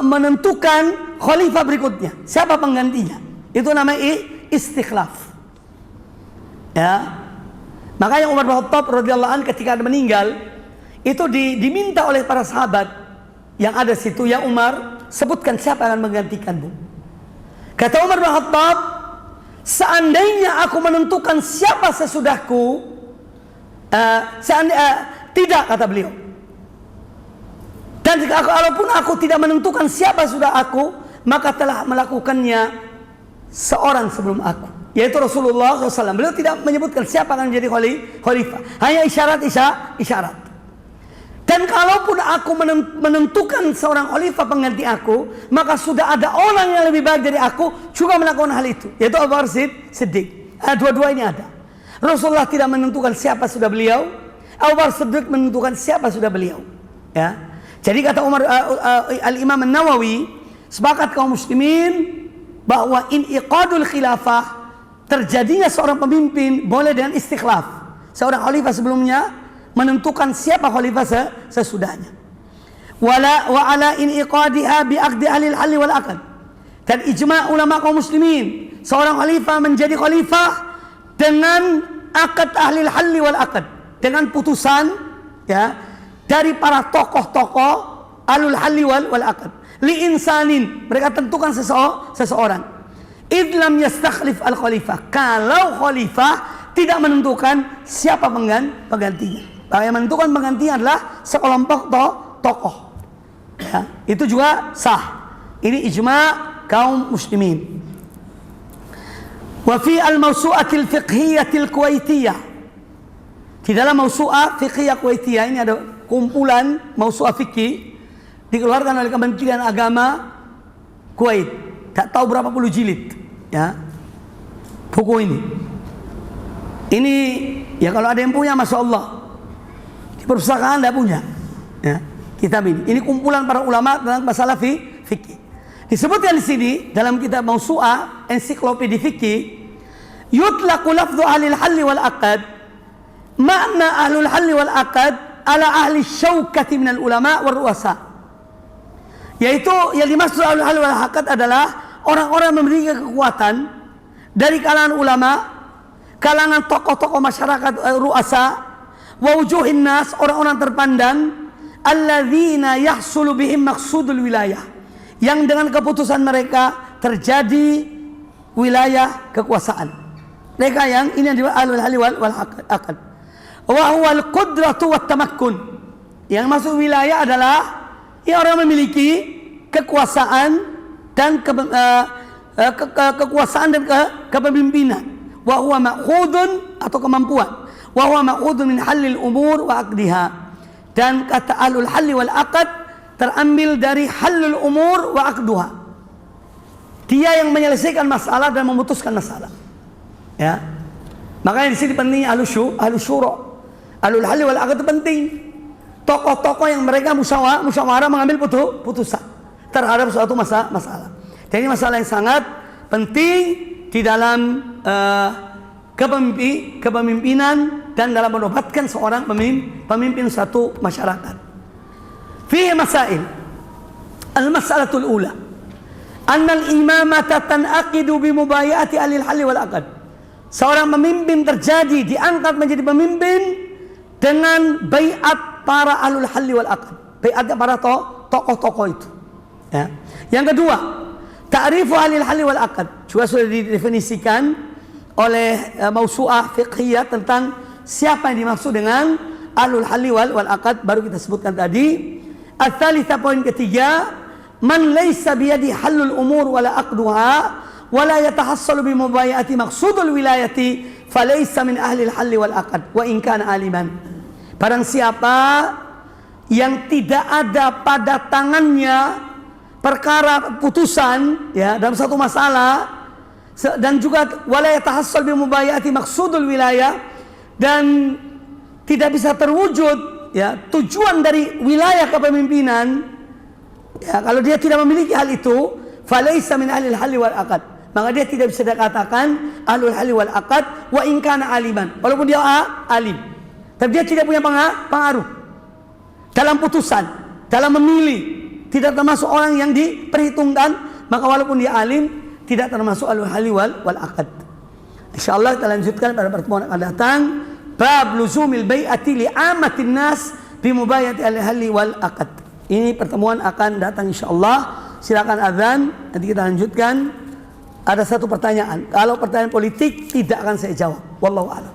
menentukan khalifah berikutnya, siapa penggantinya. Itu namanya istikhlaf, ya. Makanya Umar bin Khattab radhiyallahu anhu ketika meninggal itu diminta oleh para sahabat yang ada situ, ya Umar, sebutkan siapa yang akan menggantikanmu. Kata Umar bin Khattab, seandainya aku menentukan siapa sesudahku, tidak, kata beliau. Dan kalaupun aku tidak menentukan siapa sudah aku, maka telah melakukannya seorang sebelum aku, yaitu Rasulullah SAW. Beliau tidak menyebutkan siapa akan menjadi khalifah, hanya isyarat. Dan kalaupun aku menentukan seorang khalifah pengganti aku, maka sudah ada orang yang lebih baik dari aku juga melakukan hal itu, yaitu Abu Bakar Siddiq. Dua-dua ini ada. Rasulullah tidak menentukan siapa sudah beliau, Abu Bakar Siddiq menentukan siapa sudah beliau, ya. Jadi kata Umar, Al-Imam An-Nawawi, sepakat kaum muslimin bahwa in'iqadul khilafah, terjadinya seorang pemimpin boleh dengan istikhlaf, seorang khalifah sebelumnya menentukan siapa khalifah sesudahnya. Wa ala in'iqadiha bi'aqdi ahli al-hal wal aqd, dan ijma' ulama kaum muslimin, seorang khalifah menjadi khalifah dengan akad ahli al-hal wal aqd, dengan putusan, ya, dari para tokoh-tokoh alul halli wal aqd. Li insanin, mereka tentukan seseorang. Idlam yastakhlif al khalifah, kalau khalifah tidak menentukan siapa penggantinya. Yang menentukan penggantinya adalah sekelompok tokoh, ya, itu juga sah. Ini ijma' kaum muslimin. Wa fi al-mawsu'atil fiqhiyatil kuwaitiyah, di dalam mawsu'ah fiqhiyah kuwaitiyah ini ada kumpulan mawsu'ah fikih dikeluarkan oleh Kementerian Agama Kuwait. Tak tahu berapa puluh jilid, ya, buku ini. Ya kalau ada yang punya, masya Allah. Di perpustakaan tidak punya, ya. kitab ini. Ini kumpulan para ulama tentang masalah fikih. Disebutkan di sini dalam kitab Mausu'ah ensiklopedia fikih, yutlaqu lafdhu ahlil halli wal aqd, makna ahlul halli wal aqd ala ahli syaukati minal ulama wal ru'asa. Yaitu yang dimaksud ahlul halli wal aqd adalah orang-orang yang memiliki kekuatan dari kalangan ulama, kalangan tokoh-tokoh masyarakat, ru'asa, wa wujuhin nas, orang-orang terpandang, alladzina yahsulu bihim maqsudul wilayah, yang dengan keputusan mereka terjadi wilayah kekuasaan. Mereka yang ini yang disebut ahlul halli wal aqd. Wa huwa al-qudratu wat tamakkun. Yang masuk wilayah adalah ya orang memiliki kekuasaan dan kekuasaan dan kepemimpinan. Wa huwa ma'khudun atau kemampuan. Wa huwa ma'khudun min halil umur wa aqdiha. Dan kata ahlul halli wal aqd terambil dari halul umur wa aqduha. Dia yang menyelesaikan masalah dan memutuskan masalah. Ya. Makanya di sini pentingnya ahlus syura. Ahlul halli wal aqd itu penting. Tokoh-tokoh yang mereka musyawarah mengambil putusan terhadap suatu masalah. Dan ini masalah yang sangat penting di dalam kepemimpinan dan dalam menobatkan seorang pemimpin satu masyarakat. Fihi masail. Al-mas'alatul ula, anna al-imamata tanaqidu bi mubayati ahli al-halli wal aqd. Seorang pemimpin terjadi diangkat menjadi pemimpin dengan baiat para ahlul halli wal aqd. Baiatnya para tokoh-tokoh itu. Ya. Yang kedua, ta'rifu ahli al-halli wal aqd juga sudah didefinisikan oleh Mausu'ah fiqhiyah tentang siapa yang dimaksud dengan ahlul halli wal aqd, baru kita sebutkan tadi. Al-thalitha, poin ketiga, man laysa biyadi halul umur wala aqduha wala yatahassalu bi mubayati maqsudul wilayati falaysa min ahli al-halli wal aqd wa in kana aliman. Barang siapa yang tidak ada pada tangannya perkara putusan ya dalam satu masalah, dan juga wala yatahassal bi mubayati maqsudul wilayah, dan tidak bisa terwujud ya tujuan dari wilayah kepemimpinan, ya kalau dia tidak memiliki hal itu, falaisa min ahlil halli wal aqd, maka dia tidak bisa dikatakan ahlul halli wal aqd wa in kana aliman, walaupun dia alim, tapi dia tidak punya pengaruh dalam putusan, dalam memilih, tidak termasuk orang yang diperhitungkan, maka walaupun dia alim tidak termasuk ahlul halli wal aqd. Insyaallah kita lanjutkan pada pertemuan akan datang. Bab luzumil bai'ati li amatin nas bi mubayati al-halli wal aqd. Ini pertemuan akan datang insyaallah. Silakan azan, nanti kita lanjutkan. Ada satu pertanyaan. Kalau pertanyaan politik tidak akan saya jawab. Wallahu a'lam.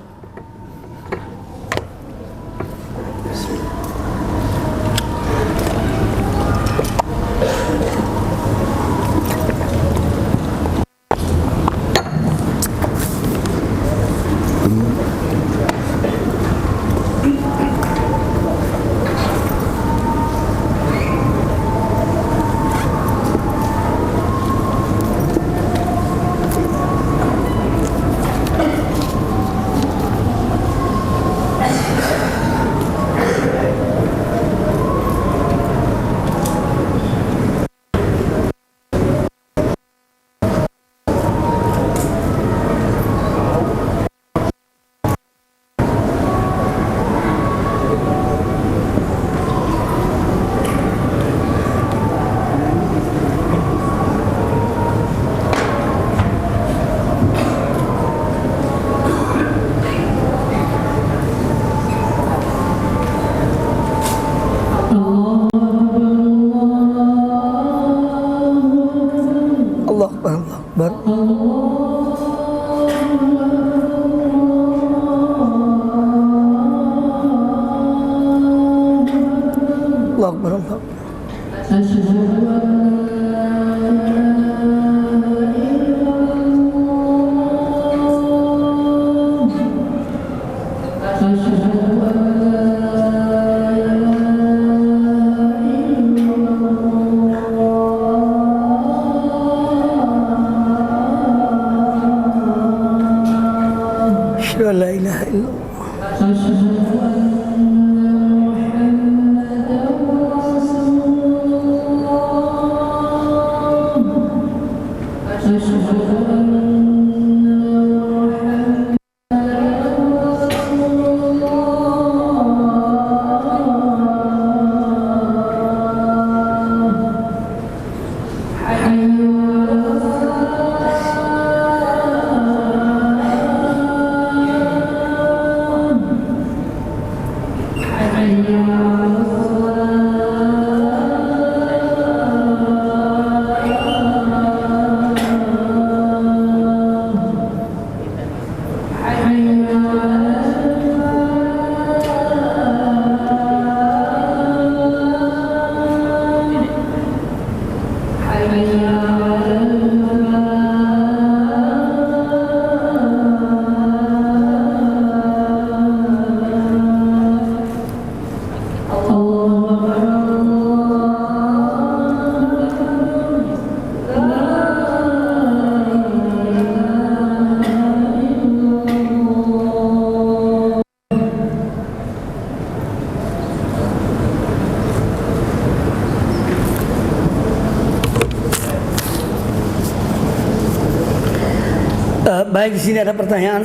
Baik, di sini ada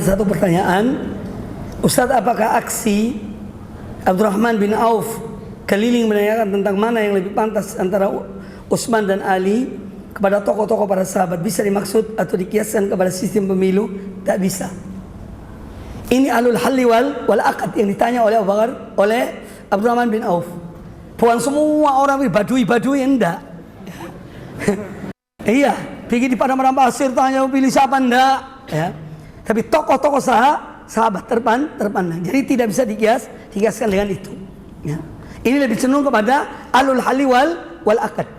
satu pertanyaan. Ustadz, apakah aksi Abdurrahman bin Auf keliling menanyakan tentang mana yang lebih pantas antara Utsman dan Ali kepada tokoh-tokoh para sahabat bisa dimaksud atau dikiaskan kepada sistem pemilu? Tak bisa. Ini alul halli wal aqd yang ditanya oleh Abu Bakar, oleh Abdurrahman bin Auf. Bukan semua orang badui enggak. Iya, pergi di padang pasir tanya pilih siapa enggak. Ya. Tapi tokoh-tokoh sahabat terpandang. Jadi tidak bisa dikiaskan dengan itu. Ya. Ini lebih cenderung kepada alul hali wal akad.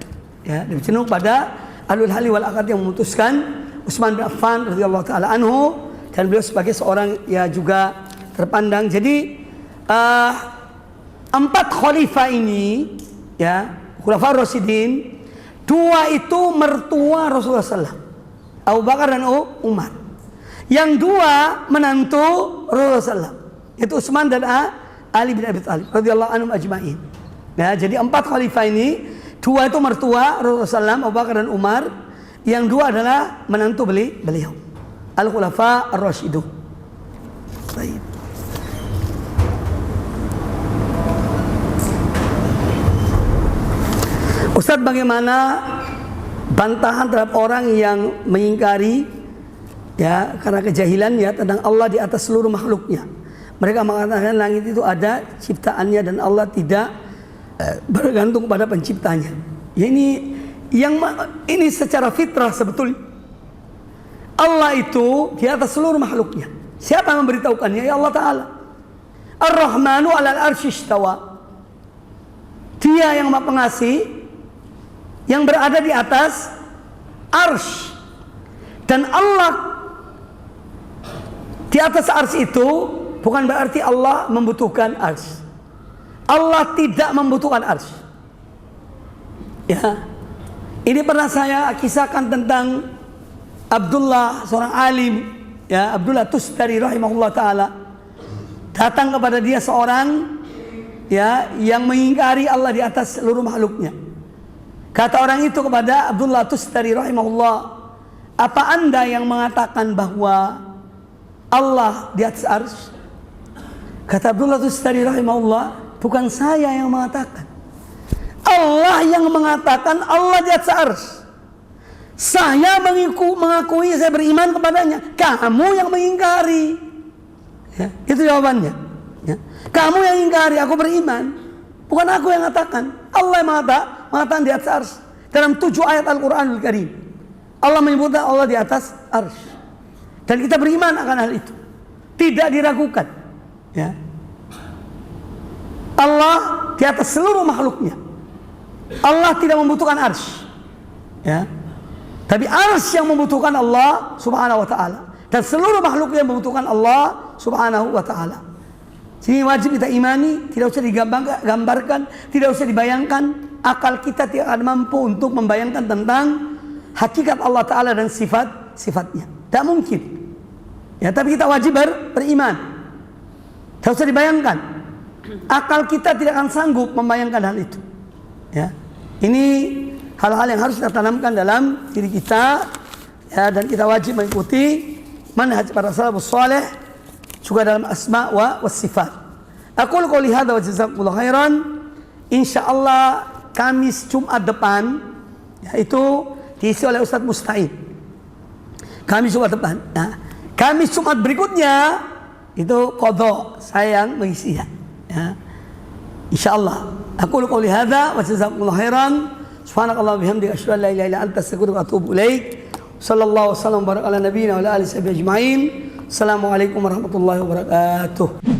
Ya, lebih cenderung pada alul hali wal akad yang memutuskan Utsman bin Affan radhiyallahu taala anhu, dan beliau sebagai seorang ya juga terpandang. Jadi 4 khalifah ini, ya, Khulafaur Rasyidin, 2 itu mertua Rasulullah SAW, Abu Bakar dan Umar. Yang 2 menantu Rasulullah SAW, yaitu Utsman dan Ali bin Abi Thalib radhiyallahu anhum ajma'in. Ya, jadi 4 khalifah ini, 2 itu mertua Rasulullah SAW, Abu Bakar dan Umar. Yang 2 adalah menantu beliau, Al-Khulafa Ar-Rasyidun. Baik. Ustadz, bagaimana bantahan terhadap orang yang mengingkari, ya, karena kejahilan ya tentang Allah di atas seluruh makhluknya? Mereka mengatakan langit itu ada ciptaannya dan Allah tidak bergantung pada penciptanya. Ya, ini secara fitrah sebetulnya Allah itu di atas seluruh makhluknya. Siapa yang memberitahukannya? Ya Allah Ta'ala. Ar-Rahmanu 'alal arsy istawa. Dia yang Maha Pengasih, yang berada di atas arsy. Dan Allah di atas arsy itu bukan berarti Allah membutuhkan arsy. Allah tidak membutuhkan arsy. Ya. Ini pernah saya kisahkan tentang Abdullah, seorang alim, ya, Abdullah Tustari rahimahullah taala. Datang kepada dia seorang, ya, yang mengingkari Allah di atas seluruh makhluknya. Kata orang itu kepada Abdullah Tustari rahimahullah, "Apa Anda yang mengatakan bahwa Allah di atas arsy?" Kata Abdullah Tustari rahimahullah, "Bukan saya yang mengatakan. Allah yang mengatakan Allah di atas arsy. Saya mengakui saya beriman kepadanya. Kamu yang mengingkari." Ya, itu jawabannya. Ya. Kamu yang ingkari, aku beriman. Bukan aku yang mengatakan. Allah yang mengatakan di atas arsy. Dalam 7 ayat Al-Quranul Karim, Allah menyebutkan Allah di atas arsy. Dan kita beriman akan hal itu. Tidak diragukan. Ya. Allah di atas seluruh makhluknya. Allah tidak membutuhkan arsy. Ya. Tapi arsy yang membutuhkan Allah subhanahu wa ta'ala. Dan seluruh makhluk yang membutuhkan Allah subhanahu wa ta'ala. Jadi wajib kita imani, tidak usah digambarkan, tidak usah dibayangkan. Akal kita tidak akan mampu untuk membayangkan tentang hakikat Allah Ta'ala dan sifat-sifatnya. Tidak mungkin. Ya, tapi kita wajib beriman. Tidak usah dibayangkan. Akal kita tidak akan sanggup membayangkan hal itu. Ya. Ini hal-hal yang harus kita tanamkan dalam diri kita, ya, dan kita wajib mengikuti manhaj para salafus saleh juga dalam asma wa sifat. Aku qouli hadza wa jazakumullahu khairan. Insyaallah Kamis Jumat depan, yaitu diisi oleh Ustadz Musta'in. Kamis Jumat depan. Nah, Kamis Jumat berikutnya itu qadha, saya yang mengisinya. Ya. Insyaallah. Aku qouli hadza wa jazakumullahu khairan. Subhanakallah bihamdika asyhadu an la ilaha illa anta astaghfiruka wa atubu ilaik. Sallallahu wasallam baraka ala nabiyina wa ala alihi ajma'in. Assalamualaikum warahmatullahi wabarakatuh.